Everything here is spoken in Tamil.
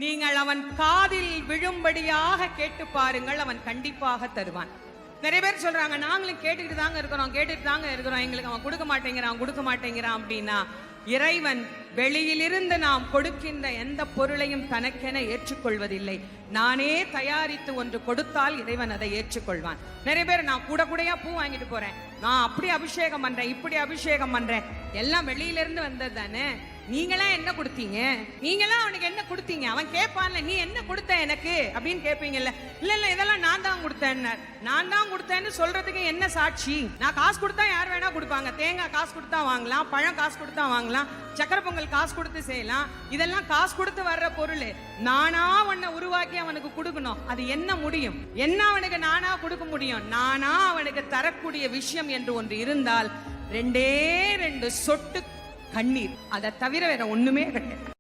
நீங்கள் அவன் காதில் விழும்படியாக கேட்டு பாருங்கள், அவன் கண்டிப்பாக தருவான். நிறைய பேர் சொல்றாங்க, நாங்களும் கேட்டுக்கிட்டு தாங்க இருக்கிறோம், எங்களுக்கு அவன் கொடுக்க மாட்டேங்கிறான் அப்படின்னா, இறைவன் வெளியிலிருந்து நாம் கொடுக்கின்ற எந்த பொருளையும் தனக்கென ஏற்றுக்கொள்வதில்லை. நானே தயாரித்து ஒன்று கொடுத்தால் இறைவன் அதை ஏற்றுக்கொள்வான். நிறைய பேர் நான் கூடையா பூ வாங்கிட்டு போறேன், நான் அப்படி அபிஷேகம் பண்றேன், இப்படி அபிஷேகம் பண்றேன், எல்லாம் வெளியிலிருந்து வந்தது தானே, நீங்களா என்ன கொடுத்தீங்க, நீங்களா அவனுக்கு என்ன கொடுத்தீங்க, அவன் கேட்பான்ல நீ என்ன கொடுத்த எனக்கு அப்படின்னு கேட்பீங்கல்ல. இல்ல இதெல்லாம் நான் தான் கொடுத்தேன்னு சொல்றதுக்கு என்ன சாட்சி? நான் காசு கொடுத்தா யார் வேணா கொடுப்பாங்க, தேங்காய் காசு கொடுத்தா வாங்கலாம், பழம் காசு கொடுத்தா வாங்கலாம், சக்கரை பொங்கல் காசு கொடுத்து செய்யலாம், இதெல்லாம் காசு கொடுத்து வர்ற பொருள். நானா அவனை உருவாக்கி அவனுக்கு கொடுக்கணும், அது என்ன முடியும்? என்ன அவனுக்கு நானா கொடுக்க முடியும்? நானா அவனுக்கு தரக்கூடிய விஷயம் என்று ஒன்று இருந்தால் 2 சொட்டு கண்ணீர், அதை தவிர வேற ஒண்ணுமே கிடையாது.